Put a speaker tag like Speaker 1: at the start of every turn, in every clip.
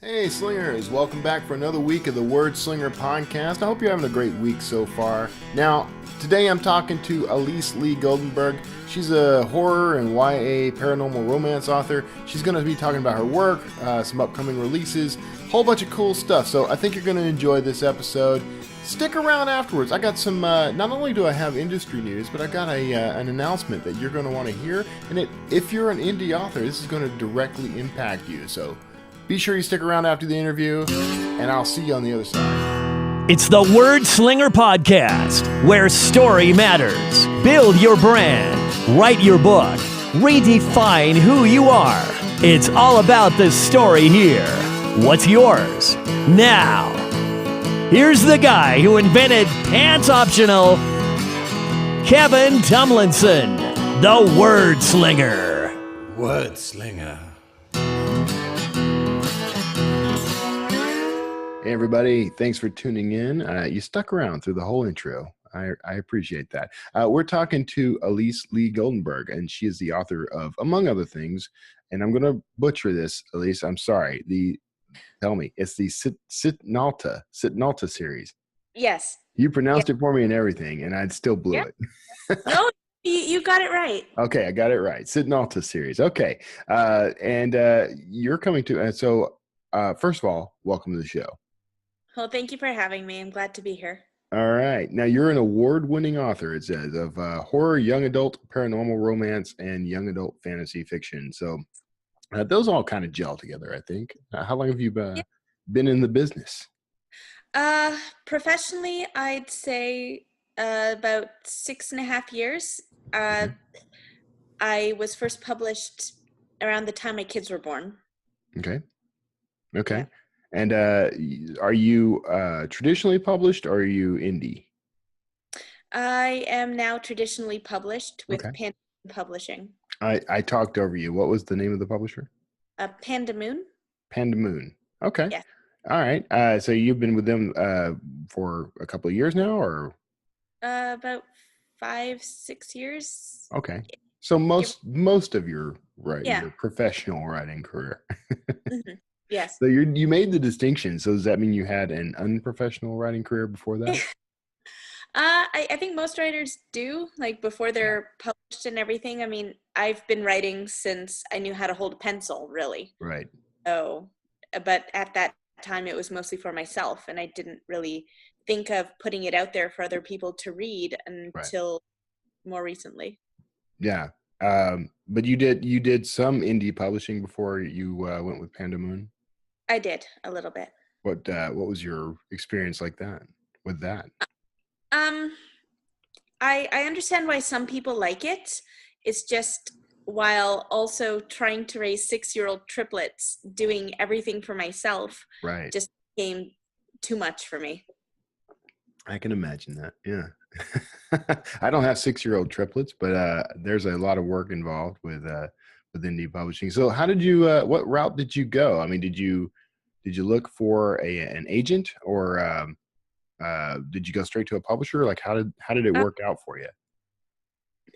Speaker 1: Hey Slingers, welcome back for another week of the Wordslinger podcast. I hope you're having a great week so far. Now, today I'm talking to Alisse Lee Goldenberg. She's a horror and YA paranormal romance author. She's going to be talking about her work, some upcoming releases, a whole bunch of cool stuff. So I think you're going to enjoy this episode. Stick around afterwards. I got some, not only do I have industry news, but I got an announcement that you're going to want to hear. And if you're an indie author, this is going to directly impact you. So be sure you stick around after the interview, and I'll see you on the other side.
Speaker 2: It's the Wordslinger Podcast, where story matters. Build your brand, write your book, redefine who you are. It's all about the story here. What's yours? Now, here's the guy who invented Pants Optional, Kevin Tomlinson, the Wordslinger.
Speaker 3: Wordslinger.
Speaker 1: Hey everybody, thanks for tuning in. You stuck around through the whole intro. I appreciate that. We're talking to Alisse Lee Goldenberg, and she is the author of, among other things, and I'm going to butcher this, Alisse, I'm sorry. Tell me, it's the Sitnalta Series.
Speaker 4: Yes.
Speaker 1: You pronounced it for me and everything, and I'd still blew it.
Speaker 4: No, you got it right.
Speaker 1: Okay, I got it right. Sitnalta Series. Okay. And you're coming to, first of all, welcome to the show.
Speaker 4: Well, thank you for having me. I'm glad to be here.
Speaker 1: All right. Now, you're an award-winning author, it says, of horror, young adult paranormal romance, and young adult fantasy fiction. So those all kind of gel together, I think. How long have you been in the business?
Speaker 4: Professionally, I'd say about 6.5 years. I was first published around the time my kids were born.
Speaker 1: Okay.
Speaker 4: Yeah.
Speaker 1: And are you traditionally published, or are you indie?
Speaker 4: I am now traditionally published with
Speaker 1: Okay.
Speaker 4: Panda Publishing.
Speaker 1: I talked over you. What was the name of the publisher?
Speaker 4: Panda Moon.
Speaker 1: Panda Moon. Okay.
Speaker 4: Yes.
Speaker 1: All right. So you've been with them for a couple of years now, or?
Speaker 4: About 5-6 years.
Speaker 1: Okay. So most of your
Speaker 4: Yeah.
Speaker 1: your professional writing career.
Speaker 4: Mm-hmm. Yes.
Speaker 1: So you made the distinction. So does that mean you had an unprofessional writing career before that?
Speaker 4: I think most writers do, like before they're published and everything. I mean, I've been writing since I knew how to hold a pencil, really.
Speaker 1: Right.
Speaker 4: So, but at that time it was mostly for myself, and I didn't really think of putting it out there for other people to read until more recently.
Speaker 1: Yeah. But you did some indie publishing before you went with Panda Moon?
Speaker 4: I did a little bit.
Speaker 1: What was your experience like with that?
Speaker 4: I understand why some people like it. It's just while also trying to raise 6-year-old triplets, doing everything for myself,
Speaker 1: Right.
Speaker 4: just became too much for me.
Speaker 1: I can imagine that. Yeah. I don't have 6-year-old triplets, but there's a lot of work involved with indie publishing. So how did you what route did you go? I mean, did you look for an agent, or did you go straight to a publisher? Like how did it work out for you?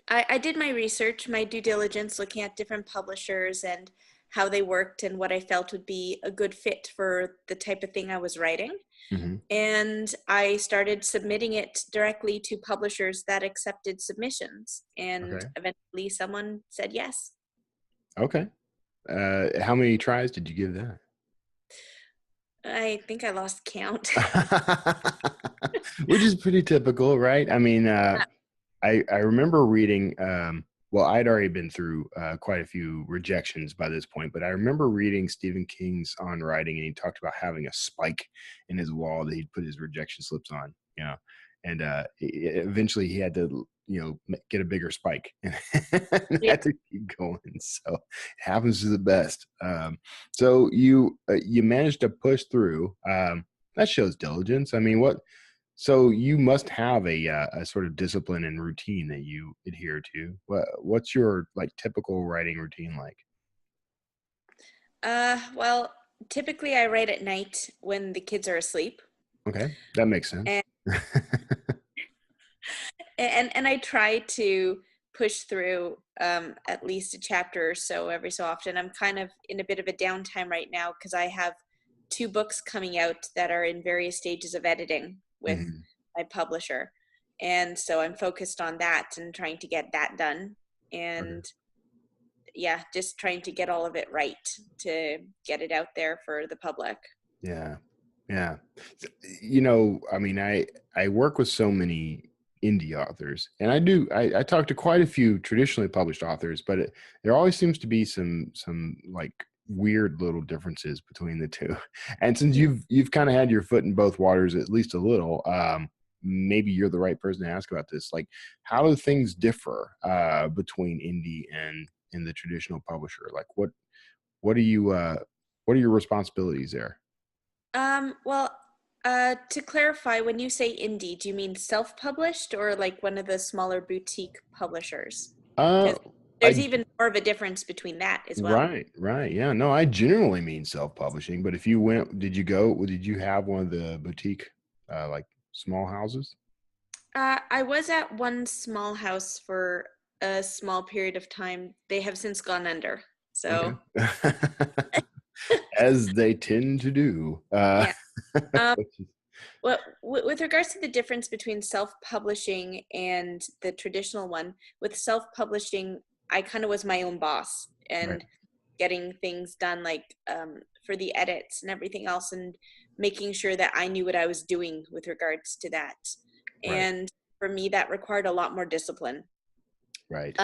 Speaker 4: I did my research, my due diligence, looking at different publishers and how they worked and what I felt would be a good fit for the type of thing I was writing.
Speaker 1: Mm-hmm.
Speaker 4: And I started submitting it directly to publishers that accepted submissions. And eventually someone said yes.
Speaker 1: Okay. How many tries did you give that?
Speaker 4: I think I lost count.
Speaker 1: Which is pretty typical, right? I mean, I remember reading, I'd already been through quite a few rejections by this point, but I remember reading Stephen King's On Writing, and he talked about having a spike in his wall that he'd put his rejection slips on, and eventually he had to, get a bigger spike and had to keep going. So it happens to the best. So you managed to push through. That shows diligence. I mean, so you must have a sort of discipline and routine that you adhere to. What's your typical writing routine like?
Speaker 4: Well, typically I write at night when the kids are asleep.
Speaker 1: Okay, that makes sense.
Speaker 4: And I try to push through at least a chapter or so every so often. I'm kind of in a bit of a downtime right now because I have 2 books coming out that are in various stages of editing with
Speaker 1: Mm-hmm.
Speaker 4: my publisher. And so I'm focused on that and trying to get that done. And yeah, just trying to get all of it right to get it out there for the public.
Speaker 1: Yeah. Yeah. I mean, I work with so many indie authors, and I talk to quite a few traditionally published authors, but there always seems to be some like weird little differences between the two. And since you've kind of had your foot in both waters at least a little, maybe you're the right person to ask about this. Like, how do things differ between indie and the traditional publisher? Like, what are you what are your responsibilities there?
Speaker 4: Well, to clarify, when you say indie, do you mean self-published or like one of the smaller boutique publishers?
Speaker 1: Uh,
Speaker 4: Because there's even more of a difference between that as well.
Speaker 1: Right. Yeah. No, I generally mean self-publishing, but if you went, did you have one of the boutique, like small houses?
Speaker 4: I was at one small house for a small period of time. They have since gone under.
Speaker 1: Okay.
Speaker 4: So,
Speaker 1: As they tend to do.
Speaker 4: yeah. Um,
Speaker 1: Which is-
Speaker 4: Well, with regards to the difference between self-publishing and the traditional one, with self-publishing, I kind of was my own boss
Speaker 1: right.
Speaker 4: and getting things done, like for the edits and everything else, and making sure that I knew what I was doing with regards to that.
Speaker 1: Right.
Speaker 4: And for me, that required a lot more discipline.
Speaker 1: Right.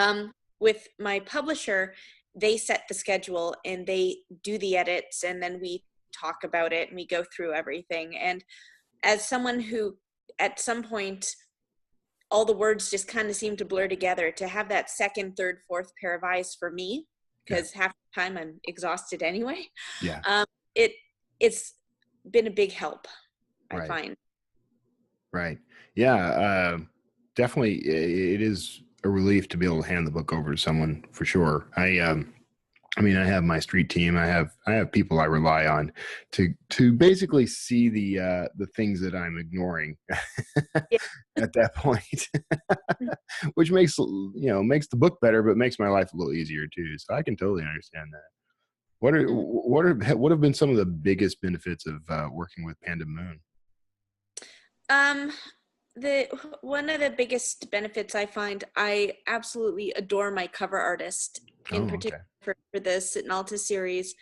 Speaker 4: With my publisher, they set the schedule and they do the edits, and then we talk about it and we go through everything. And as someone who at some point all the words just kind of seem to blur together, to have that second, third, fourth pair of eyes for me, because half the time I'm exhausted anyway.
Speaker 1: Yeah.
Speaker 4: It's been a big help, I
Speaker 1: Right.
Speaker 4: find.
Speaker 1: Right. Yeah. Definitely, it is a relief to be able to hand the book over to someone for sure. I mean, I have my street team. I have people I rely on to basically see the things that I'm ignoring
Speaker 4: Yeah.
Speaker 1: at that point, which makes makes the book better, but makes my life a little easier too. So I can totally understand that. What have been some of the biggest benefits of working with Panda Moon?
Speaker 4: One of the biggest benefits I find, I absolutely adore my cover artist, in particular for the Sitnalta series,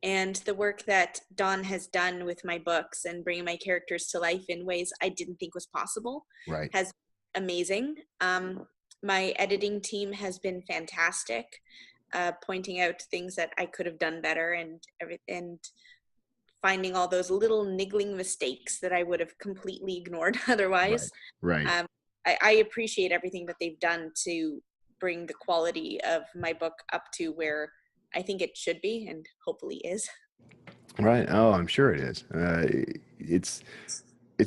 Speaker 4: and the work that Dawn has done with my books and bringing my characters to life in ways I didn't think was possible.
Speaker 1: Right.
Speaker 4: Has been amazing. My editing team has been fantastic, pointing out things that I could have done better, and finding all those little niggling mistakes that I would have completely ignored otherwise.
Speaker 1: Right.
Speaker 4: I appreciate everything that they've done to bring the quality of my book up to where I think it should be, and hopefully is.
Speaker 1: Right. Oh, I'm sure it is. It's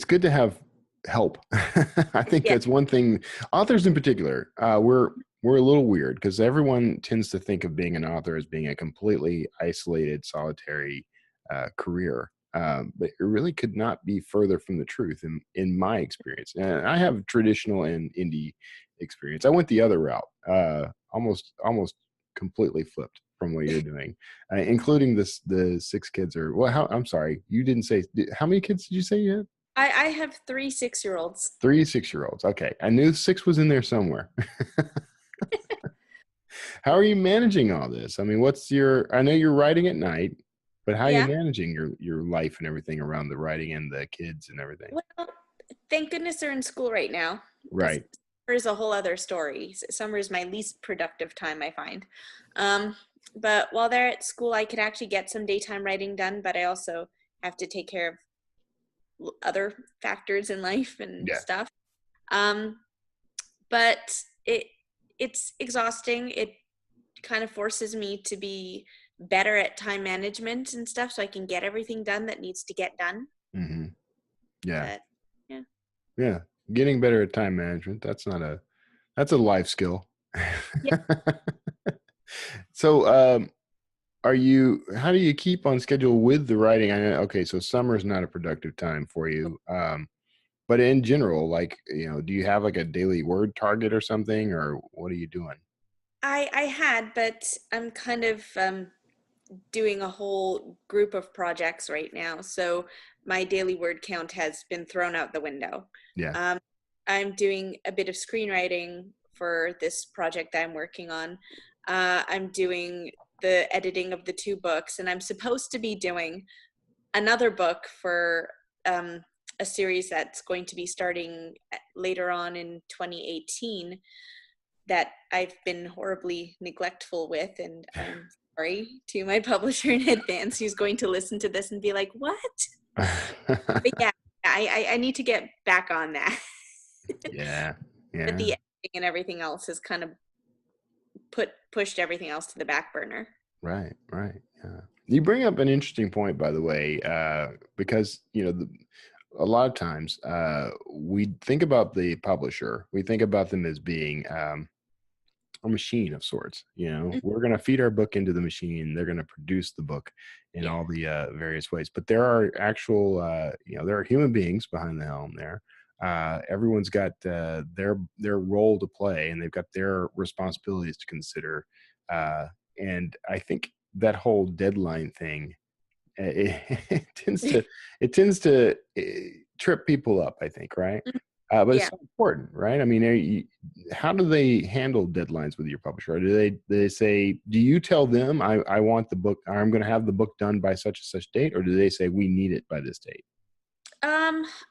Speaker 1: good to have help. I think that's one thing. Authors in particular, we're a little weird because everyone tends to think of being an author as being a completely isolated, solitary career. But it really could not be further from the truth in my experience. And I have traditional and indie experience. I went the other route, almost completely flipped from what you're doing, including the 6 kids I'm sorry, you didn't say, how many kids did you say you had?
Speaker 4: I have 3 6-year-olds.
Speaker 1: 3 6-year-olds. Okay. I knew 6 was in there somewhere. How are you managing all this? I mean, I know you're writing at night, but how are you managing your life and everything around the writing and the kids and everything?
Speaker 4: Well, thank goodness they're in school right now.
Speaker 1: Right.
Speaker 4: Summer is a whole other story. Summer is my least productive time, I find. But while they're at school, I could actually get some daytime writing done, but I also have to take care of other factors in life and stuff. But it's exhausting. It kind of forces me to be better at time management and stuff, so I can get everything done that needs to get done.
Speaker 1: Mm-hmm. Yeah.
Speaker 4: But,
Speaker 1: yeah. Getting better at time management. That's a life skill.
Speaker 4: Yeah.
Speaker 1: So, how do you keep on schedule with the writing? I know, okay, so summer is not a productive time for you. But in general, like, do you have like a daily word target or something, or what are you doing?
Speaker 4: I had, but I'm kind of doing a whole group of projects right now. So my daily word count has been thrown out the window.
Speaker 1: Yeah.
Speaker 4: I'm doing a bit of screenwriting for this project that I'm working on. I'm doing the editing of the 2 books, and I'm supposed to be doing another book for a series that's going to be starting later on in 2018 that I've been horribly neglectful with, and I'm sorry to my publisher in advance who's going to listen to this and be like, what? But yeah, I need to get back on that.
Speaker 1: Yeah.
Speaker 4: But the editing and everything else has kind of pushed everything else to the back burner.
Speaker 1: Right. Yeah. You bring up an interesting point, by the way, because, a lot of times we think about the publisher, we think about them as being a machine of sorts. We're going to feed our book into the machine. They're going to produce the book in all the various ways. But there are actual, there are human beings behind the helm there. Everyone's got their role to play, and they've got their responsibilities to consider. And I think that whole deadline thing, it tends to trip people up, I think, right? But it's so important, right? I mean, how do they handle deadlines with your publisher? Or do they say, do you tell them I want the book, or I'm going to have the book done by such and such date, or do they say we need it by this date?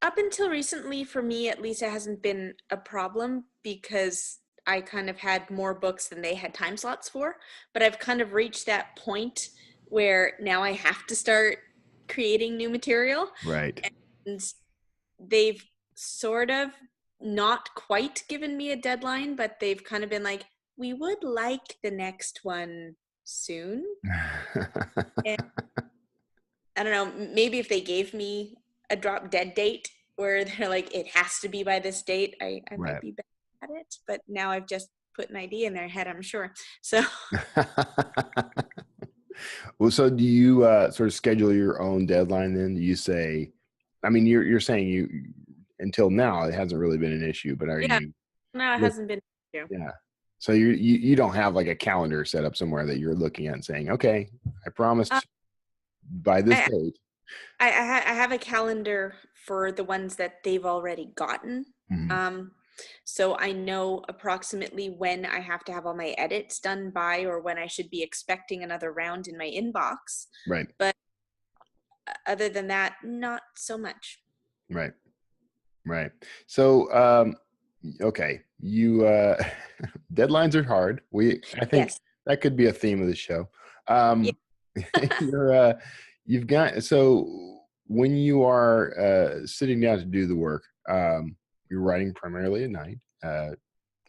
Speaker 4: Up until recently, for me at least, it hasn't been a problem because I kind of had more books than they had time slots for. But I've kind of reached that point where now I have to start creating new material.
Speaker 1: Right.
Speaker 4: And they've sort of not quite given me a deadline, but they've kind of been like, we would like the next one soon. And I don't know, maybe if they gave me a drop dead date where they're like, it has to be by this date, I might be better at it. But now I've just put an idea in their head, I'm sure. So
Speaker 1: well, so do you sort of schedule your own deadline then? Do you say, I mean, you're saying you until now it hasn't really been an issue, but are you?
Speaker 4: No, it hasn't been an issue.
Speaker 1: Yeah. So you don't have like a calendar set up somewhere that you're looking at and saying, okay, I promised by this date.
Speaker 4: I have a calendar for the ones that they've already gotten.
Speaker 1: Mm-hmm.
Speaker 4: So I know approximately when I have to have all my edits done by, or when I should be expecting another round in my inbox.
Speaker 1: Right.
Speaker 4: But other than that, not so much.
Speaker 1: Right. So, okay, you deadlines are hard. I think that could be a theme of the show. You've got, so when you are sitting down to do the work, you're writing primarily at night,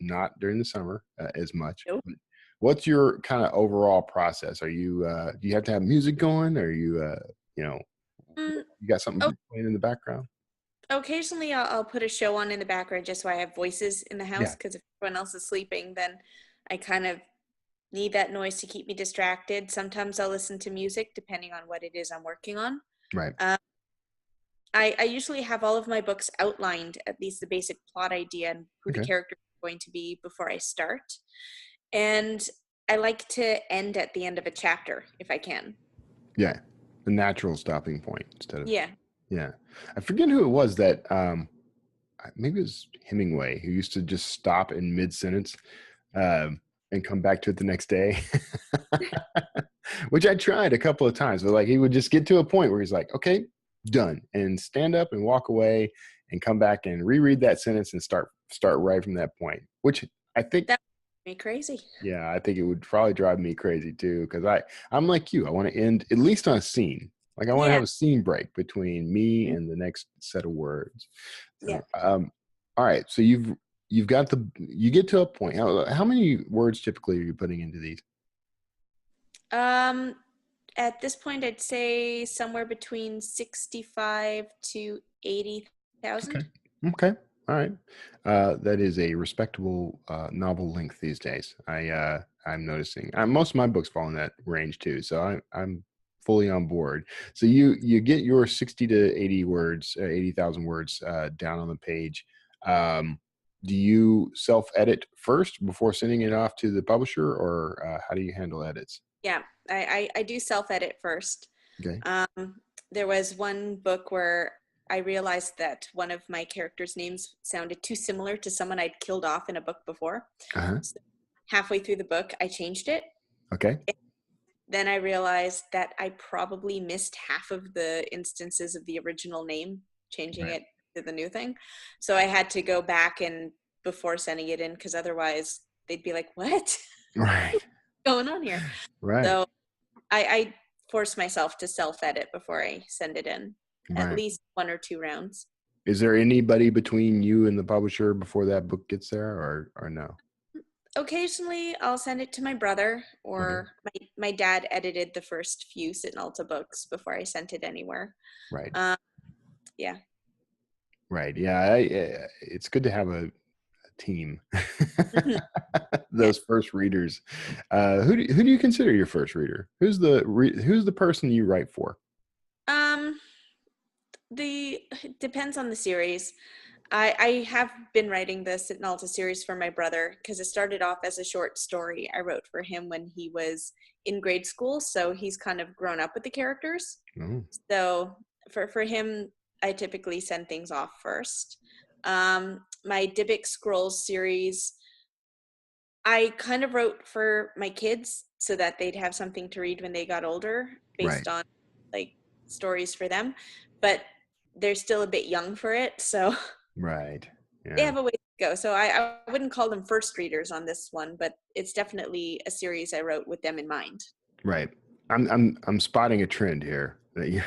Speaker 1: not during the summer as much.
Speaker 4: Nope.
Speaker 1: What's your kind of overall process? Are you do you have to have music going? Or are you you got something playing in the background?
Speaker 4: Occasionally I'll put a show on in the background just so I have voices in the house, because if everyone else is sleeping, then I kind of need that noise to keep me distracted. Sometimes I'll listen to music depending on what it is I'm working on.
Speaker 1: Right.
Speaker 4: I usually have all of my books outlined, at least the basic plot idea and who the character is going to be before I start. And I like to end at the end of a chapter if I can. Yeah.
Speaker 1: The natural stopping point instead of.
Speaker 4: Yeah.
Speaker 1: I forget who it was that, maybe it was Hemingway, who used to just stop in mid-sentence and come back to it the next day, which I tried a couple of times, but like he would just get to a point where he's like, okay, done, and stand up and walk away and come back and reread that sentence and start right from that point, which I think
Speaker 4: that would be crazy.
Speaker 1: Yeah, I think it would probably drive me crazy too, because I'm like you. I want to end at least on a scene. Like I want to have a scene break between me and the next set of words. So, all right. So you get to a point. How many words typically are you putting into these?
Speaker 4: At this point, I'd say somewhere between 65 to 80,000.
Speaker 1: Okay. All right. That is a respectable novel length these days. I'm noticing. Most of my books fall in that range too. So I'm fully on board. So you get your 60 to 80 words, 80,000 words down on the page. Do you self-edit first before sending it off to the publisher, or how do you handle edits?
Speaker 4: Yeah, I do self-edit first.
Speaker 1: Okay.
Speaker 4: There was one book where I realized that one of my characters' names sounded too similar to someone I'd killed off in a book before.
Speaker 1: Uh-huh.
Speaker 4: So halfway through the book, I changed it.
Speaker 1: Okay.
Speaker 4: Then I realized that I probably missed half of the instances of the original name, changing
Speaker 1: Right.
Speaker 4: it to the new thing. So I had to go back and before sending it in, because otherwise they'd be like, "What?
Speaker 1: Right.
Speaker 4: What's going on here?"
Speaker 1: Right.
Speaker 4: So I force myself to self-edit before I send it in, at
Speaker 1: Right.
Speaker 4: least 1 or 2 rounds.
Speaker 1: Is there anybody between you and the publisher before that book gets there, or no?
Speaker 4: Occasionally, I'll send it to my brother,
Speaker 1: Okay.
Speaker 4: or my dad edited the first few Sitnalta books before I sent it anywhere.
Speaker 1: Right.
Speaker 4: Yeah.
Speaker 1: Right. Yeah. It's good to have a team.
Speaker 4: Mhm. Yeah.
Speaker 1: Those first readers. Who do you consider your first reader? Who's the person you write for?
Speaker 4: Um, it depends on the series. I have been writing the Sitnalta series for my brother because it started off as a short story I wrote for him when he was in grade school. So he's kind of grown up with the characters.
Speaker 1: Oh,
Speaker 4: So for him, I typically send things off first. My Dybbuk Scrolls series, I kind of wrote for my kids so that they'd have something to read when they got older
Speaker 1: right.
Speaker 4: based on like stories for them. But they're still a bit young for it. So
Speaker 1: Right.
Speaker 4: they
Speaker 1: Yeah.
Speaker 4: have a way to go. So I wouldn't call them first readers on this one, but it's definitely a series I wrote with them in mind.
Speaker 1: Right. I'm spotting a trend here that you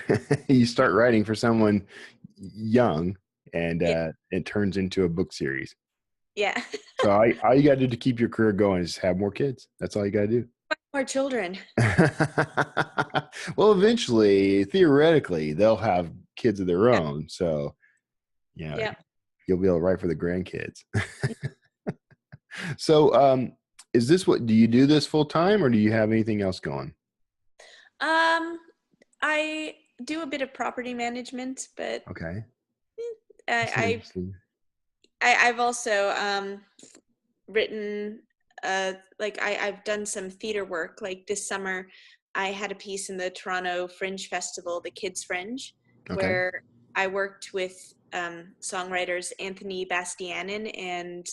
Speaker 1: you start writing for someone young and
Speaker 4: Yeah.
Speaker 1: it turns into a book series.
Speaker 4: Yeah.
Speaker 1: So all you got to do to keep your career going is have more kids. That's all you got to do.
Speaker 4: More children.
Speaker 1: Well, eventually, theoretically, they'll have kids of their
Speaker 4: Yeah.
Speaker 1: own. So, yeah,
Speaker 4: Yeah.
Speaker 1: you'll be able to write for the grandkids. So, is this do you do this full time or do you have anything else going?
Speaker 4: Um, I do a bit of property management, but
Speaker 1: Okay. That's
Speaker 4: I,
Speaker 1: interesting.
Speaker 4: I've also written like I've done some theater work. Like this summer, I had a piece in the Toronto Fringe Festival, the Kids Fringe,
Speaker 1: Okay.
Speaker 4: where I worked with songwriters Anthony Bastianin, and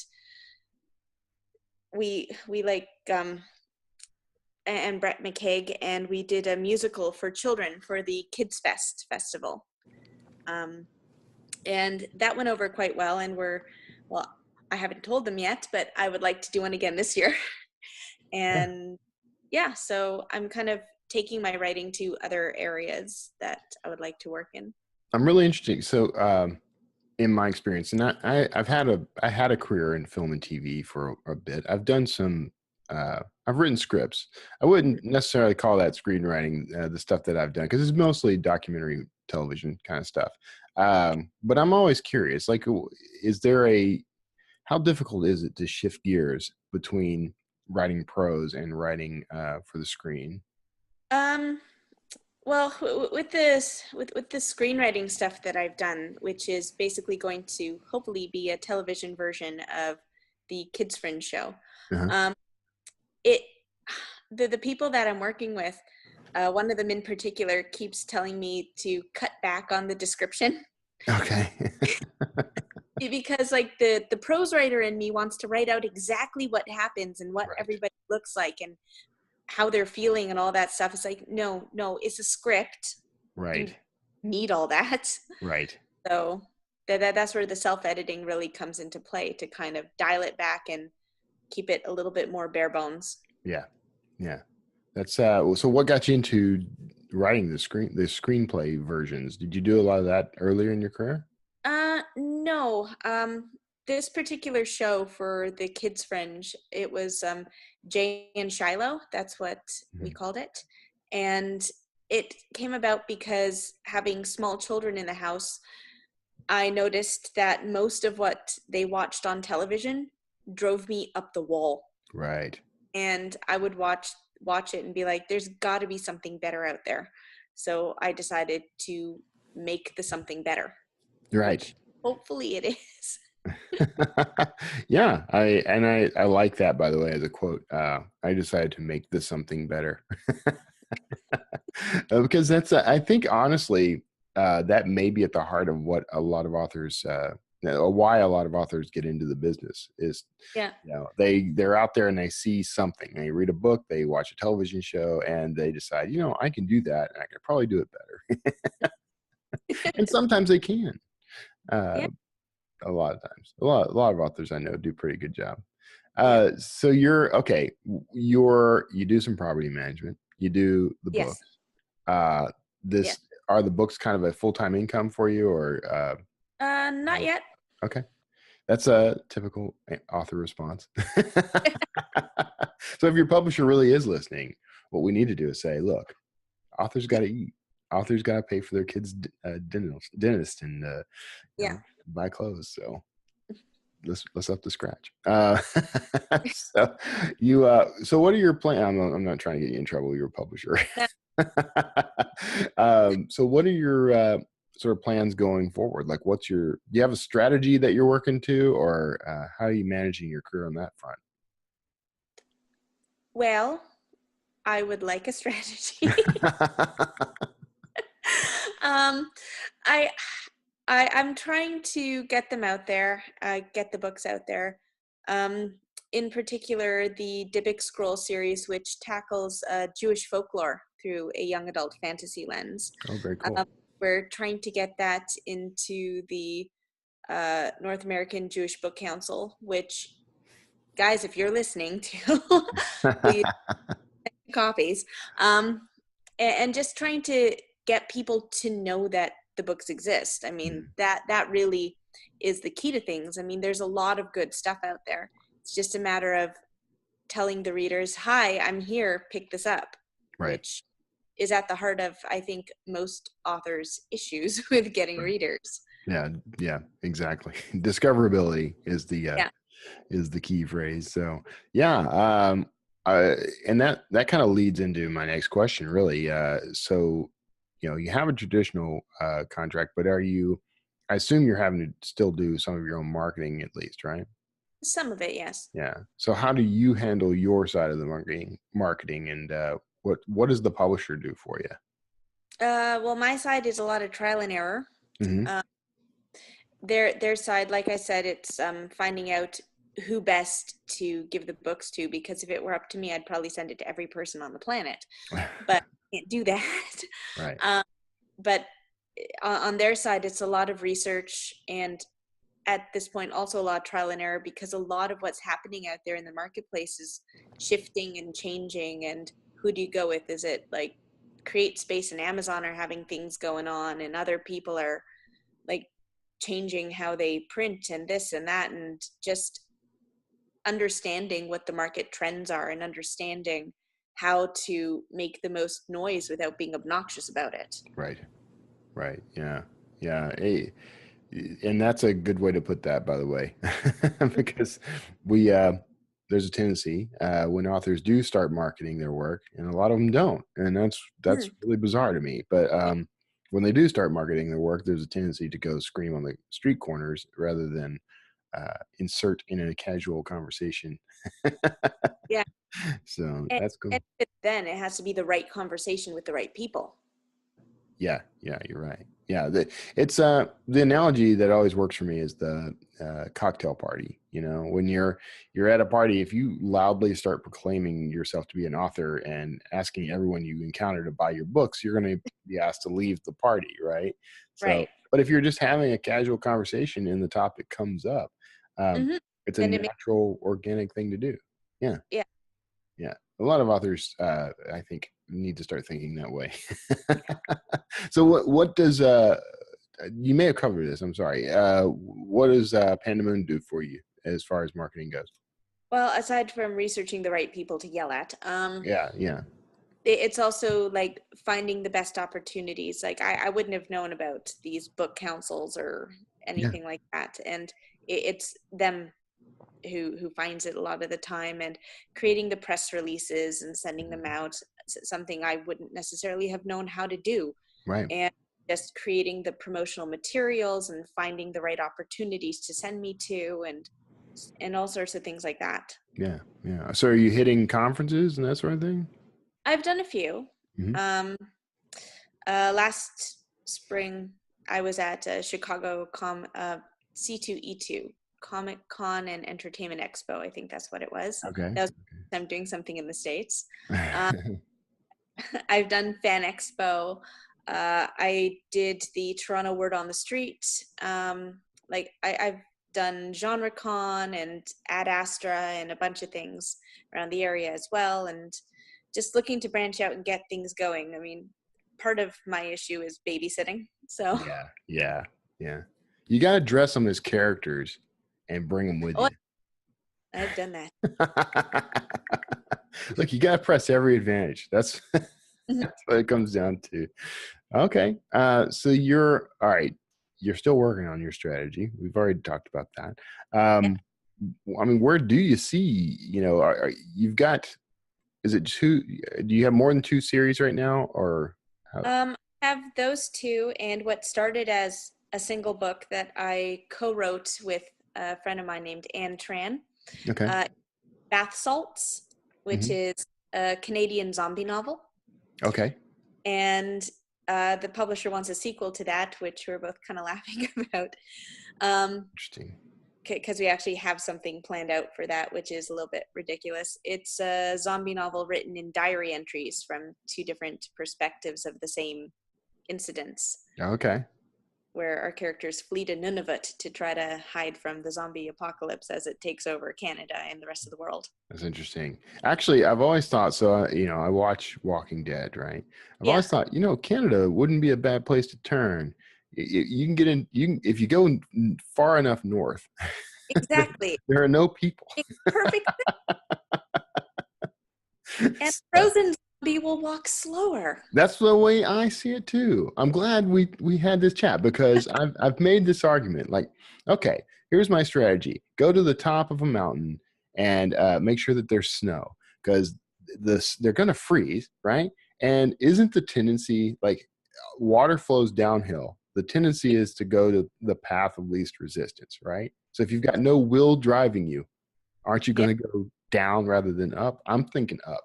Speaker 4: we like and Brett McKaig, and we did a musical for children for the Kids Fest festival. And that went over quite well, and well, I haven't told them yet, but I would like to do one again this year.
Speaker 1: Yeah.
Speaker 4: And yeah, so I'm kind of taking my writing to other areas that I would like to work in.
Speaker 1: I'm really interested. So, in my experience, and I've had a career in film and TV for a bit. I've done some. I've written scripts. I wouldn't necessarily call that screenwriting, the stuff that I've done, because it's mostly documentary television kind of stuff. But I'm always curious. Like, how difficult is it to shift gears between writing prose and writing for the screen?
Speaker 4: Um, well, with the screenwriting stuff that I've done, which is basically going to hopefully be a television version of the Kids Fringe show,
Speaker 1: Uh-huh.
Speaker 4: um, it the people that I'm working with, one of them in particular keeps telling me to cut back on the description
Speaker 1: Okay.
Speaker 4: because like the prose writer in me wants to write out exactly what happens and what
Speaker 1: Right.
Speaker 4: everybody looks like and how they're feeling and all that stuff. It's like, no, it's a script. You
Speaker 1: Right.
Speaker 4: need all that.
Speaker 1: Right.
Speaker 4: So that's where the self-editing really comes into play, to kind of dial it back and keep it a little bit more bare bones.
Speaker 1: Yeah. Yeah. That's so what got you into writing the screenplay versions? Did you do a lot of that earlier in your career?
Speaker 4: No. This particular show for the Kids Fringe, it was Jay and Shiloh. That's what we
Speaker 1: Mhm.
Speaker 4: called it. And it came about because having small children in the house, I noticed that most of what they watched on television drove me up the wall.
Speaker 1: Right.
Speaker 4: And I would watch it and be like, there's got to be something better out there. So I decided to make the something better,
Speaker 1: Right.
Speaker 4: which hopefully it is.
Speaker 1: Yeah, I like that, by the way, as a quote. I decided to make this something better. Because that's I think honestly that may be at the heart of what a lot of authors why a lot of authors get into the business is,
Speaker 4: Yeah.
Speaker 1: you know, they're out there and they see something, they read a book, they watch a television show, and they decide, you know, I can do that and I can probably do it better. And sometimes they can. uh
Speaker 4: Yeah.
Speaker 1: a lot of times, a lot of authors I know do a pretty good job.
Speaker 4: Yeah.
Speaker 1: So you're okay, you do some property management, you do the
Speaker 4: Yes.
Speaker 1: books. uh
Speaker 4: Yeah.
Speaker 1: this Are the books kind of a full-time income for you, or
Speaker 4: Not yet.
Speaker 1: okay, that's a typical author response. So if your publisher really is listening, what we need to do is say, look, authors got to eat, authors got to pay for their kids dentist and you
Speaker 4: Yeah.
Speaker 1: know, buy clothes, so let's up the scratch. So you so what are your plans? I'm not trying to get you in trouble, you're a publisher.
Speaker 4: No.
Speaker 1: So what are your sort of plans going forward? Like, do you have a strategy that you're working to, or how are you managing your career on that front?
Speaker 4: Well, I would like a strategy. um, I, I'm trying to get them out there, get the books out there. Um, in particular, the Dybbuk Scrolls series, which tackles Jewish folklore through a young adult fantasy lens.
Speaker 1: Oh, very cool.
Speaker 4: We're trying to get that into the North American Jewish Book Council, which, guys, if you're listening to, please copies. And just trying to get people to know that the books exist. I mean, that really is the key to things. I mean, there's a lot of good stuff out there. It's just a matter of telling the readers, hi, I'm here, pick this up,
Speaker 1: Right.
Speaker 4: which is at the heart of, I think, most authors' issues with getting
Speaker 1: Right.
Speaker 4: readers.
Speaker 1: Yeah, exactly. Discoverability is
Speaker 4: Yeah.
Speaker 1: the key phrase. So yeah, and that kind of leads into my next question, really. So, you know, you have a traditional contract, but I assume you're having to still do some of your own marketing at least, right?
Speaker 4: Some of it, yes.
Speaker 1: Yeah. So how do you handle your side of the marketing, and what does the publisher do for you?
Speaker 4: Well, my side is a lot of trial and error.
Speaker 1: Mm-hmm.
Speaker 4: Uh, their side, like I said, it's finding out who best to give the books to, because if it were up to me, I'd probably send it to every person on the planet, but I can't do that.
Speaker 1: Right.
Speaker 4: But on their side, it's a lot of research, and at this point also a lot of trial and error, because a lot of what's happening out there in the marketplace is shifting and changing. And who do you go with? Is it like Create Space and Amazon are having things going on, and other people are like changing how they print and this and that, and just understanding what the market trends are and understanding how to make the most noise without being obnoxious about it.
Speaker 1: Right. Yeah. Hey, and that's a good way to put that, by the way, because we there's a tendency when authors do start marketing their work, and a lot of them don't, and that's really bizarre to me. But when they do start marketing their work, there's a tendency to go scream on the street corners rather than insert in a casual conversation.
Speaker 4: Yeah.
Speaker 1: So
Speaker 4: and,
Speaker 1: that's cool.
Speaker 4: and then it has to be the right conversation with the right people.
Speaker 1: Yeah, you're right. Yeah, it's the analogy that always works for me is the cocktail party. You know, when you're at a party, if you loudly start proclaiming yourself to be an author and asking everyone you encounter to buy your books, you're going to be asked to leave the party, right? So,
Speaker 4: Right.
Speaker 1: but if you're just having a casual conversation and the topic comes up,
Speaker 4: Mm-hmm.
Speaker 1: it's a
Speaker 4: And
Speaker 1: natural, organic thing to do. Yeah.
Speaker 4: Yeah.
Speaker 1: Yeah. A lot of authors, I think, need to start thinking that way. So what does you may have covered this, I'm sorry. What does Pandemon do for you as far as marketing goes?
Speaker 4: Well, aside from researching the right people to yell at,
Speaker 1: Yeah.
Speaker 4: it's also like finding the best opportunities. Like I wouldn't have known about these book councils or anything like that, and it's them who finds it a lot of the time, and creating the press releases and sending them out, something I wouldn't necessarily have known how to do.
Speaker 1: Right.
Speaker 4: And just creating the promotional materials and finding the right opportunities to send me to, and all sorts of things like that.
Speaker 1: Yeah. Yeah. So are you hitting conferences and that sort of thing?
Speaker 4: I've done a few.
Speaker 1: Mm-hmm.
Speaker 4: Last spring, I was at Chicago C2E2 Comic Con and Entertainment Expo. I think that's what it was.
Speaker 1: Okay.
Speaker 4: That was I'm doing something in the States. I've done Fan Expo. I did the Toronto Word on the Street. I've done Genre Con and Ad Astra and a bunch of things around the area as well, and just looking to branch out and get things going. I mean, part of my issue is babysitting. So
Speaker 1: Yeah. You got to dress them as characters and bring them with you.
Speaker 4: I've done that.
Speaker 1: Look, you got to press every advantage. That's what it comes down to. Okay. So you're all right. You're still working on your strategy. We've already talked about that. I mean, where do you see, you've got, is it two? Do you have more than 2 series right now, or how?
Speaker 4: I have those 2, and what started as a single book that I co-wrote with a friend of mine named An Tran.
Speaker 1: Okay.
Speaker 4: Bath Salts, which is a Canadian zombie novel.
Speaker 1: Okay.
Speaker 4: And the publisher wants a sequel to that, which we're both kind of laughing about.
Speaker 1: Interesting.
Speaker 4: Because we actually have something planned out for that, which is a little bit ridiculous. It's a zombie novel written in diary entries from 2 different perspectives of the same incidents.
Speaker 1: Okay.
Speaker 4: Where our characters flee to Nunavut to try to hide from the zombie apocalypse as it takes over Canada and the rest of the world.
Speaker 1: That's interesting. Actually, I've always thought, so, I watch Walking Dead, right? I've always thought, Canada wouldn't be a bad place to turn. You can get in, if you go far enough north.
Speaker 4: Exactly.
Speaker 1: There are no people.
Speaker 4: It's perfect. And frozen zombie will walk slower.
Speaker 1: That's the way I see it too. I'm glad we had this chat, because I've made this argument. Like, okay, here's my strategy: go to the top of a mountain and make sure that there's snow, because they're going to freeze, right? And isn't the tendency, like, water flows downhill? The tendency is to go to the path of least resistance, right? So if you've got no will driving you, aren't you going to go down rather than up? I'm thinking up.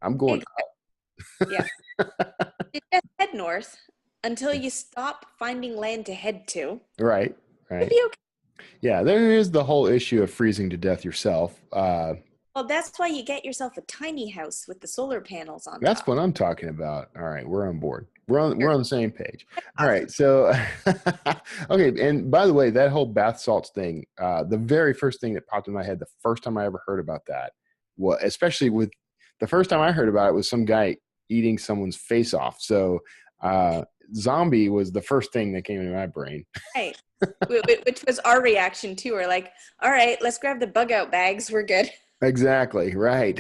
Speaker 1: I'm going up.
Speaker 4: Yeah. You just head north until you stop finding land to head to.
Speaker 1: Right.
Speaker 4: It'll be okay.
Speaker 1: Yeah, there is the whole issue of freezing to death yourself.
Speaker 4: Well, that's why you get yourself a tiny house with the solar panels on
Speaker 1: That's
Speaker 4: top.
Speaker 1: what I'm talking about. All right, we're on board. We're on the same page. All right, so okay. And by the way, that whole bath salts thing, the very first thing that popped in my head the first time I ever heard about that, was, especially with the first time I heard about it, was some guy eating someone's face off. So zombie was the first thing that came into my brain.
Speaker 4: Right. Which was our reaction too. We're like, all right, let's grab the bug out bags. We're good.
Speaker 1: Exactly. Right.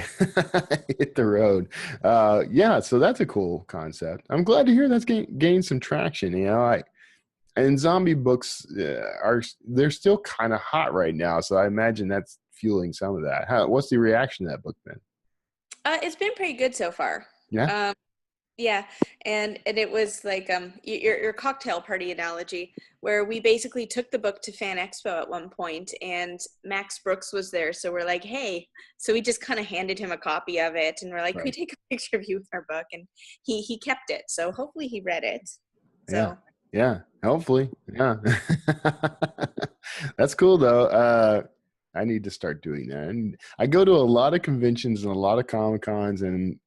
Speaker 1: Hit the road. Yeah. So that's a cool concept. I'm glad to hear that's gained some traction. And zombie books they're still kind of hot right now. So I imagine that's fueling some of that. What's the reaction to that book then?
Speaker 4: It's been pretty good so far.
Speaker 1: Yeah.
Speaker 4: Yeah, and it was like your cocktail party analogy, where we basically took the book to Fan Expo at one point, and Max Brooks was there, so we're like, hey, so we just kind of handed him a copy of it, and we're like, Can we take a picture of you with our book? And he kept it, so hopefully he read it. So
Speaker 1: yeah, hopefully, yeah. That's cool though. I need to start doing that, and I go to a lot of conventions and a lot of Comic-Cons, and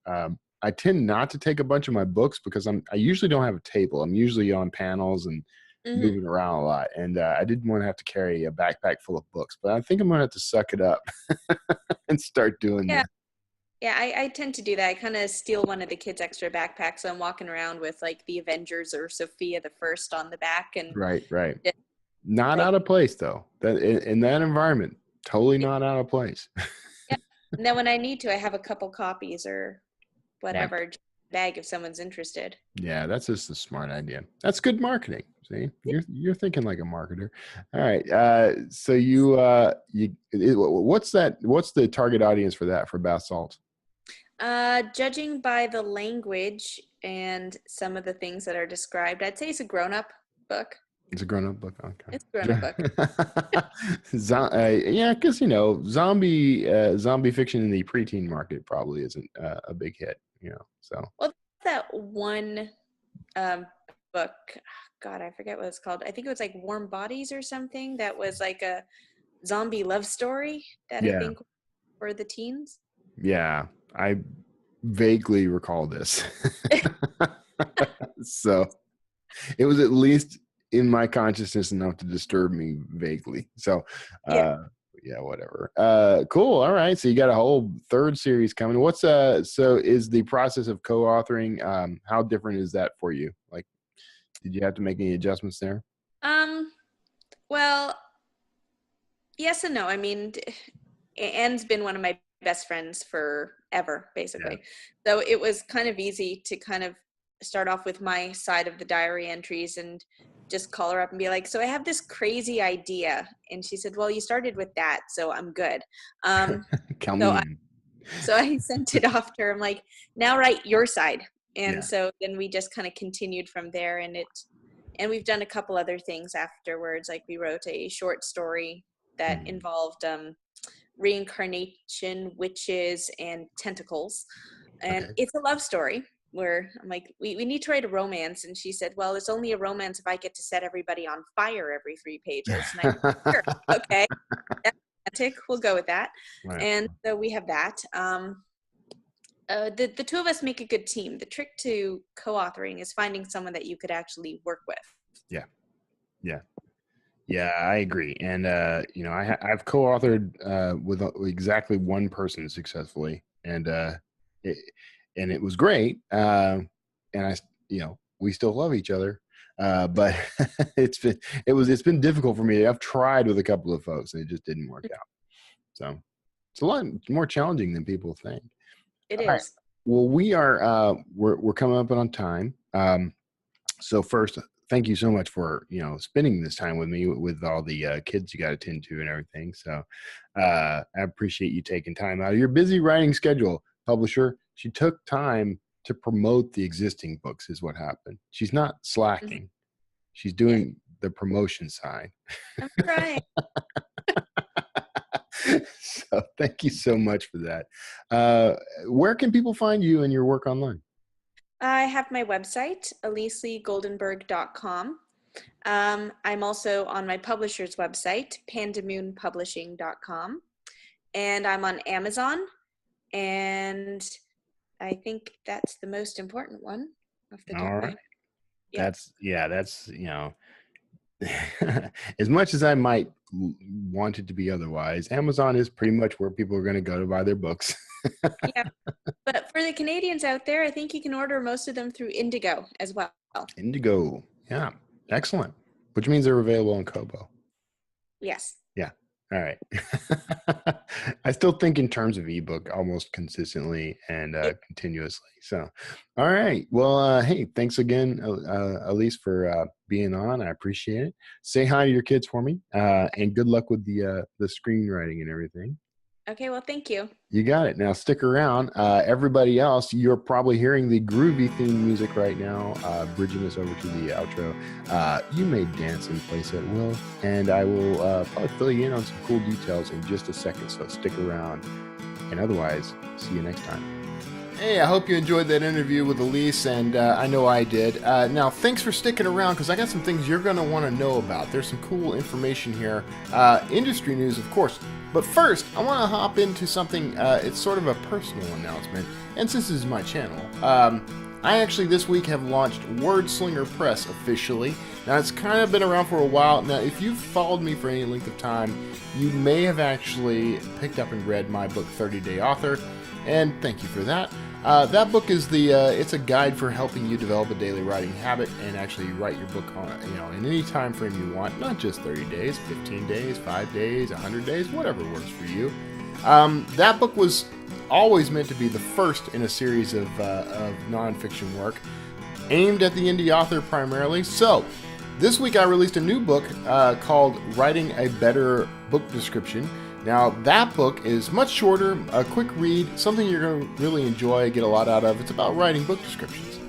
Speaker 1: I tend not to take a bunch of my books because I usually don't have a table. I'm usually on panels and moving around a lot. And I didn't want to have to carry a backpack full of books, but I think I'm going to have to suck it up and start doing that.
Speaker 4: Yeah, I tend to do that. I kind of steal one of the kids' extra backpacks. So I'm walking around with like the Avengers or Sophia the First on the back. And
Speaker 1: Right. Not out of place though. That in that environment, totally not out of place.
Speaker 4: Yeah. And then when I need to, I have a couple copies or whatever, just a bag if someone's interested.
Speaker 1: Yeah, that's just a smart idea. That's good marketing. See, you're thinking like a marketer. All right. So what's the target audience for that, for bath salts?
Speaker 4: Judging by the language and some of the things that are described, I'd say it's a grown-up book.
Speaker 1: It's a grown-up book. Okay.
Speaker 4: It's a grown-up book.
Speaker 1: Yeah, because zombie fiction in the preteen market probably isn't a big hit. So.
Speaker 4: Well, that one book, God, I forget what it's called. I think it was like Warm Bodies or something. That was like a zombie love story that I think for the teens.
Speaker 1: Yeah, I vaguely recall this. So it was at least in my consciousness enough to disturb me vaguely. So yeah, whatever. Cool. All right. So you got a whole third series coming. What's so is the process of co-authoring, how different is that for you? Like, did you have to make any adjustments there?
Speaker 4: Well, yes and no. I mean, Anne's been one of my best friends forever, basically. Yeah. So it was kind of easy to kind of start off with my side of the diary entries and just call her up and be like, so I have this crazy idea. And she said, well, you started with that, so I'm good. So I sent it off to her. I'm like, now write your side. And so then we just kind of continued from there. And we've done a couple other things afterwards. Like we wrote a short story that involved reincarnation, witches, and tentacles. And it's a love story where I'm like, we need to write a romance. And she said, well, it's only a romance if I get to set everybody on fire every 3 pages. And I said, sure, okay, that's romantic. We'll go with that. Right. And so we have that. The two of us make a good team. The trick to co-authoring is finding someone that you could actually work with.
Speaker 1: Yeah, I agree. And, I've co-authored with exactly one person successfully. And it was great. And we still love each other. But it's been difficult for me. I've tried with a couple of folks and it just didn't work out. So it's a lot more challenging than people think.
Speaker 4: It is.
Speaker 1: Right. Well, we're coming up on time. So first, thank you so much for, spending this time with me with all the kids you got to tend to and everything. So I appreciate you taking time out of your busy writing schedule. Publisher, she took time to promote the existing books is what happened. She's not slacking. She's doing the promotion side.
Speaker 4: I'm trying.
Speaker 1: So thank you so much for that. Where can people find you and your work online?
Speaker 4: I have my website, AlisseLeeGoldenberg.com. I'm also on my publisher's website, pandamoonpublishing.com. And I'm on Amazon. And I think that's the most important one.
Speaker 1: All right. That's as much as I might want it to be otherwise, Amazon is pretty much where people are going to go to buy their books.
Speaker 4: Yeah, but for the Canadians out there, I think you can order most of them through Indigo as well.
Speaker 1: Indigo, yeah, excellent. Which means they're available on Kobo.
Speaker 4: Yes.
Speaker 1: Yeah. All right. I still think in terms of ebook almost consistently and continuously. So, all right. Well, hey, thanks again, Alisse, for being on. I appreciate it. Say hi to your kids for me, and good luck with the screenwriting and everything.
Speaker 4: Okay, well, thank you.
Speaker 1: You got it. Now stick around. Everybody else, you're probably hearing the groovy theme music right now, bridging us over to the outro. You may dance in place at will, and I will probably fill you in on some cool details in just a second, so stick around. And otherwise, see you next time. Hey, I hope you enjoyed that interview with Alisse, and I know I did. Now, thanks for sticking around, because I got some things you're going to want to know about. There's some cool information here. Industry news, of course. But first, I want to hop into something, it's sort of a personal announcement, and since this is my channel, I actually this week have launched Wordslinger Press officially. Now, it's kind of been around for a while. Now, if you've followed me for any length of time, you may have actually picked up and read my book, 30-Day Author, and thank you for that. That book is it's a guide for helping you develop a daily writing habit and actually write your book on, in any time frame you want, not just 30 days, 15 days, 5 days, 100 days, whatever works for you. That book was always meant to be the first in a series of nonfiction work aimed at the indie author primarily. So this week I released a new book called Writing a Better Book Description. Now, that book is much shorter, a quick read, something you're going to really enjoy, get a lot out of. It's about writing book descriptions.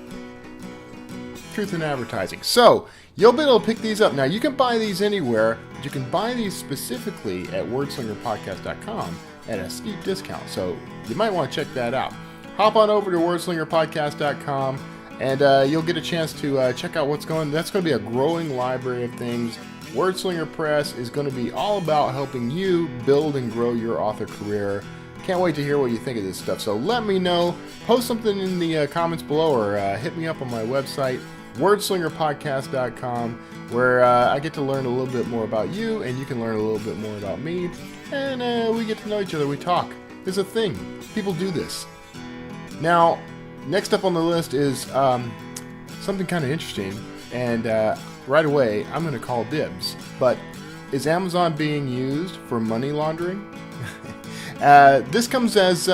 Speaker 1: Truth in advertising. So, you'll be able to pick these up. Now, you can buy these anywhere, but you can buy these specifically at wordslingerpodcast.com at a steep discount. So, you might want to check that out. Hop on over to wordslingerpodcast.com and you'll get a chance to check out what's going on. That's going to be a growing library of things. Wordslinger Press is going to be all about helping you build and grow your author career. Can't wait to hear what you think of this stuff. So let me know. Post something in the comments below or hit me up on my website, wordslingerpodcast.com, where I get to learn a little bit more about you and you can learn a little bit more about me. And we get to know each other. We talk. It's a thing. People do this. Now, next up on the list is something kind of interesting. And right away, I'm going to call dibs. But is Amazon being used for money laundering? This comes as,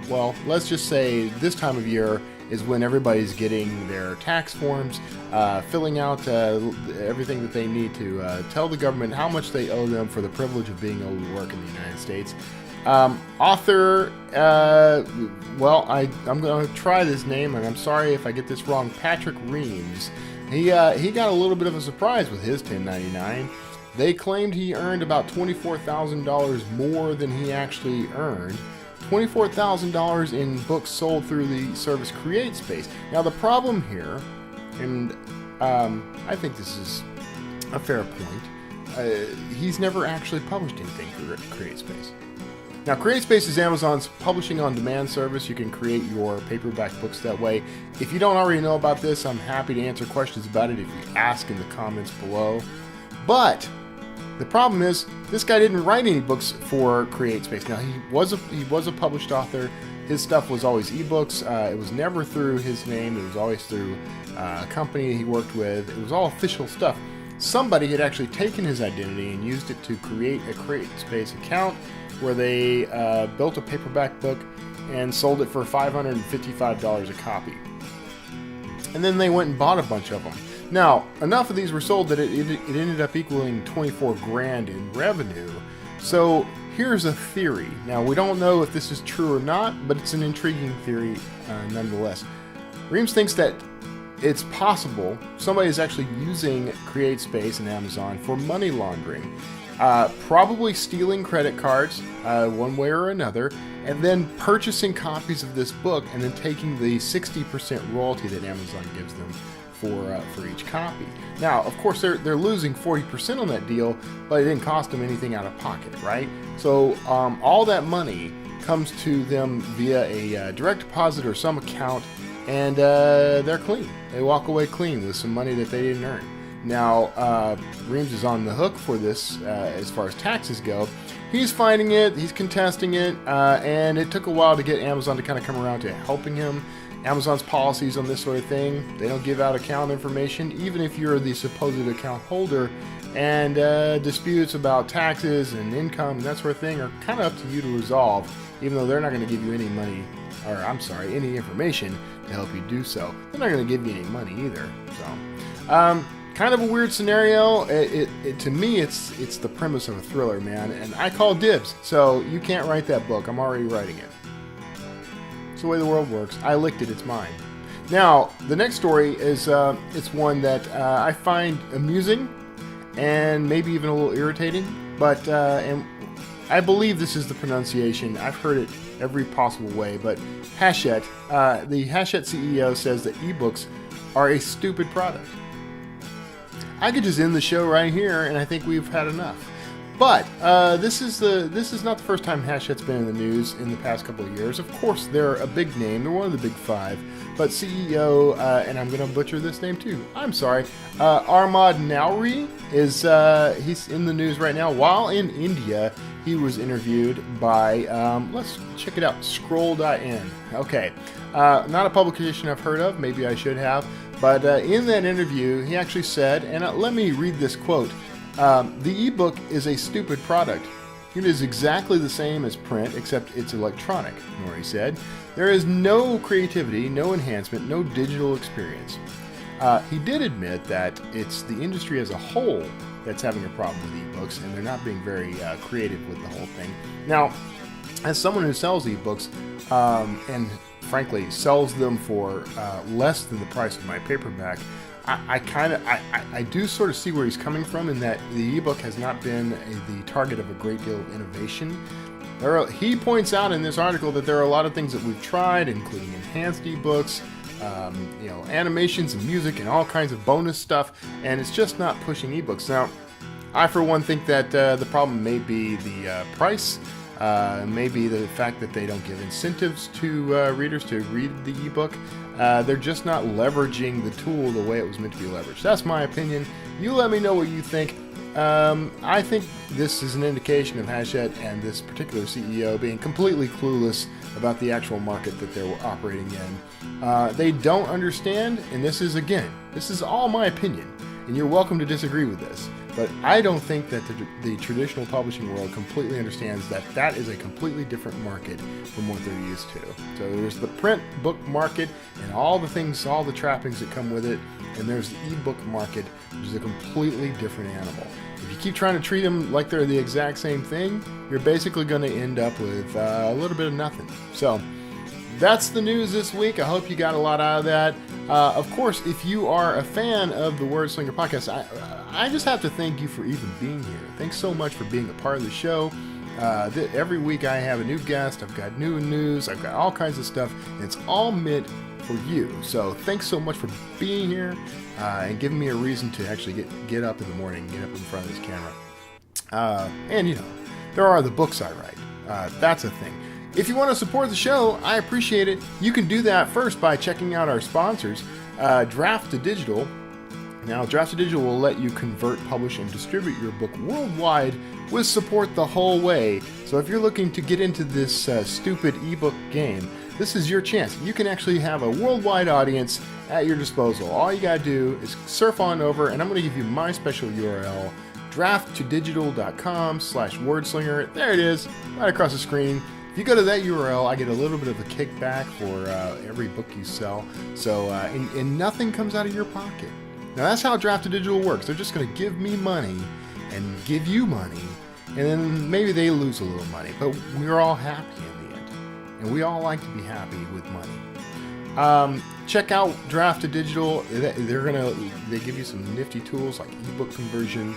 Speaker 1: well, let's just say this time of year is when everybody's getting their tax forms, filling out everything that they need to tell the government how much they owe them for the privilege of being able to work in the United States. Author, well, I'm going to try this name, and I'm sorry if I get this wrong, Patrick Reams. He got a little bit of a surprise with his 1099. They claimed he earned about $24,000 more than he actually earned. $24,000 in books sold through the service CreateSpace. Now, the problem here, and I think this is a fair point, he's never actually published anything for CreateSpace. Now, CreateSpace is Amazon's publishing on demand service. You can create your paperback books that way. If you don't already know about this, I'm happy to answer questions about it if you ask in the comments below. But the problem is, this guy didn't write any books for CreateSpace. Now, he was a published author. His stuff was always ebooks. It was never through his name. It was always through a company he worked with. It was all official stuff. Somebody had actually taken his identity and used it to create a CreateSpace account where they built a paperback book and sold it for $555 a copy. And then they went and bought a bunch of them. Now, enough of these were sold that it ended up equaling $24,000 in revenue. So here's a theory. Now, we don't know if this is true or not, but it's an intriguing theory nonetheless. Reams thinks that it's possible somebody is actually using CreateSpace and Amazon for money laundering. Probably stealing credit cards one way or another, and then purchasing copies of this book and then taking the 60% royalty that Amazon gives them for each copy. Now, of course, they're losing 40% on that deal, but it didn't cost them anything out of pocket, right? So all that money comes to them via a direct deposit or some account, and they're clean. They walk away clean with some money that they didn't earn. Now, Reams is on the hook for this as far as taxes go. He's fighting it, he's contesting it, and it took a while to get Amazon to kind of come around to helping him. Amazon's policies on this sort of thing, they don't give out account information, even if you're the supposed account holder, and disputes about taxes and income and that sort of thing are kind of up to you to resolve, even though they're not going to give you any money, or any information to help you do so. They're not going to give you any money either, so... kind of a weird scenario. To me, it's the premise of a thriller, man, and I call dibs. So you can't write that book. I'm already writing it. It's the way the world works. I licked it. It's mine. Now, the next story is it's one that I find amusing and maybe even a little irritating, but and I believe this is the pronunciation. I've heard it every possible way, but Hachette, the Hachette CEO says that ebooks are a stupid product. I could just end the show right here, and I think we've had enough. But this is not the first time Hachette's been in the news in the past couple of years. Of course, they're a big name. They're one of the big five. But CEO, and I'm going to butcher this name too. I'm sorry. Armad Nouri is he's in the news right now. While in India, he was interviewed by let's check it out. Scroll.in. Okay, not a publication I've heard of. Maybe I should have. But in that interview, he actually said, and let me read this quote, the ebook is a stupid product. It is exactly the same as print, except it's electronic, Nori said. There is no creativity, no enhancement, no digital experience. He did admit that it's the industry as a whole that's having a problem with ebooks, and they're not being very creative with the whole thing. Now, as someone who sells ebooks, and frankly sells them for less than the price of my paperback, I do sort of see where he's coming from, in that the ebook has not been the target of a great deal of innovation. He points out in this article that there are a lot of things that we've tried, including enhanced ebooks, animations and music and all kinds of bonus stuff, and it's just not pushing ebooks. Now, I for one think that the problem may be the price, maybe the fact that they don't give incentives to readers to read the ebook. They're just not leveraging the tool the way it was meant to be leveraged. That's my opinion. You let me know what you think. I think this is an indication of Hachette and this particular CEO being completely clueless about the actual market that they're operating in. They don't understand, and this is all my opinion, and you're welcome to disagree with this, but I don't think that the traditional publishing world completely understands that that is a completely different market from what they're used to. So there's the print book market and all the things, all the trappings that come with it, and there's the ebook market, which is a completely different animal. If you keep trying to treat them like they're the exact same thing, you're basically going to end up with a little bit of nothing. So that's the news this week. I hope you got a lot out of that. Of course, if you are a fan of the Wordslinger podcast, I just have to thank you for even being here. Thanks so much for being a part of the show. Every week I have a new guest, I've got new news, I've got all kinds of stuff, and it's all meant for you. So thanks so much for being here and giving me a reason to actually get up in the morning, get up in front of this camera. And there are the books I write. That's a thing. If you want to support the show, I appreciate it. You can do that first by checking out our sponsors, Draft to Digital. Now, Draft to Digital will let you convert, publish, and distribute your book worldwide with support the whole way. So if you're looking to get into this stupid ebook game, this is your chance. You can actually have a worldwide audience at your disposal. All you gotta do is surf on over, and I'm gonna give you my special URL, drafttodigital.com/wordslinger. There it is, right across the screen. If you go to that URL, I get a little bit of a kickback for every book you sell. So, and nothing comes out of your pocket. Now that's how Draft to Digital works. They're just going to give me money and give you money, and then maybe they lose a little money, but we're all happy in the end, and we all like to be happy with money. Check out Draft to Digital. They give you some nifty tools like ebook conversion,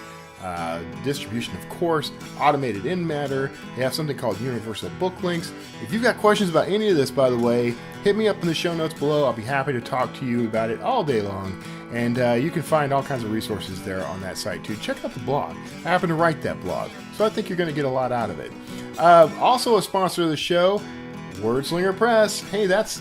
Speaker 1: distribution, of course, automated in matter. They have something called universal book links. If you've got questions about any of this, by the way, hit me up in the show notes below. I'll be happy to talk to you about it all day long. And you can find all kinds of resources there on that site too. Check out the blog. I happen to write that blog, so I think you're going to get a lot out of it. Also a sponsor of the show, Wordslinger Press. Hey, that's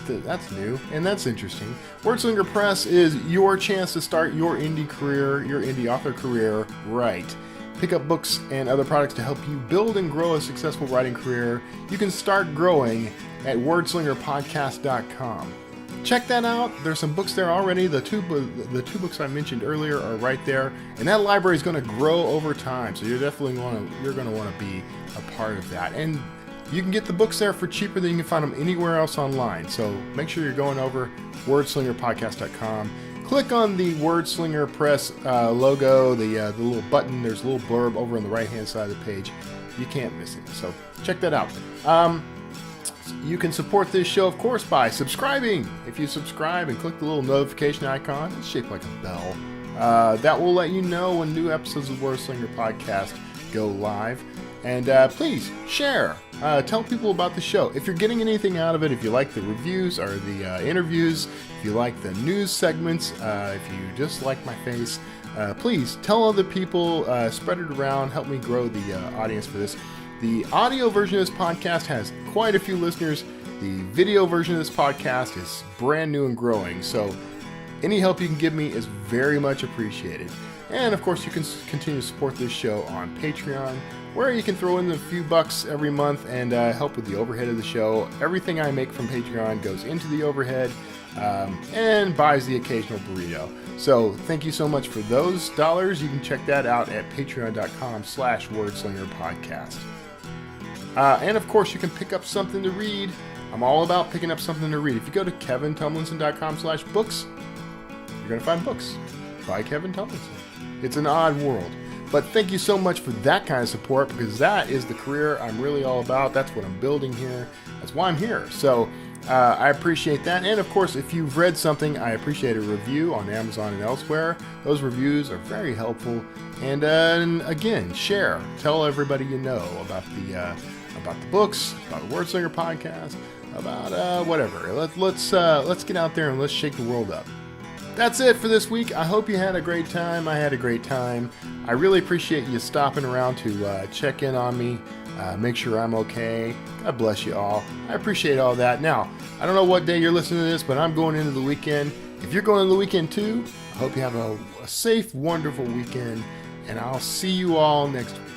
Speaker 1: new and that's interesting. Wordslinger Press is your chance to start your indie career, your indie author career right. Pick up books and other products to help you build and grow a successful writing career. You can start growing at wordslingerpodcast.com. Check that out. There's some books there already. The two books I mentioned earlier are right there, and that library is going to grow over time. So you're definitely going to want to be a part of that. And you can get the books there for cheaper than you can find them anywhere else online. So make sure you're going over wordslingerpodcast.com. Click on the Wordslinger Press logo, the little button. There's a little blurb over on the right-hand side of the page. You can't miss it. So check that out. You can support this show, of course, by subscribing. If you subscribe and click the little notification icon, it's shaped like a bell. That will let you know when new episodes of Wordslinger Podcast go live. And please share. Tell people about the show. If you're getting anything out of it, if you like the reviews or the interviews, if you like the news segments, if you just like my face, please tell other people, spread it around, help me grow the audience for this. The audio version of this podcast has quite a few listeners. The video version of this podcast is brand new and growing. So any help you can give me is very much appreciated. And of course, you can continue to support this show on Patreon, where you can throw in a few bucks every month and help with the overhead of the show. Everything I make from Patreon goes into the overhead and buys the occasional burrito. So thank you so much for those dollars. You can check that out at patreon.com/wordslingerpodcast. And of course, you can pick up something to read. I'm all about picking up something to read. If you go to kevintumlinson.com/books, you're going to find books by Kevin Tomlinson. It's an odd world. But thank you so much for that kind of support, because that is the career I'm really all about. That's what I'm building here. That's why I'm here. So I appreciate that. And of course, if you've read something, I appreciate a review on Amazon and elsewhere. Those reviews are very helpful. And again, share. Tell everybody you know about the books, about the Wordslinger podcast, about whatever. Let's get out there and let's shake the world up. That's it for this week. I hope you had a great time. I had a great time. I really appreciate you stopping around to check in on me, make sure I'm okay. God bless you all. I appreciate all that. Now, I don't know what day you're listening to this, but I'm going into the weekend. If you're going into the weekend too, I hope you have a safe, wonderful weekend, and I'll see you all next week.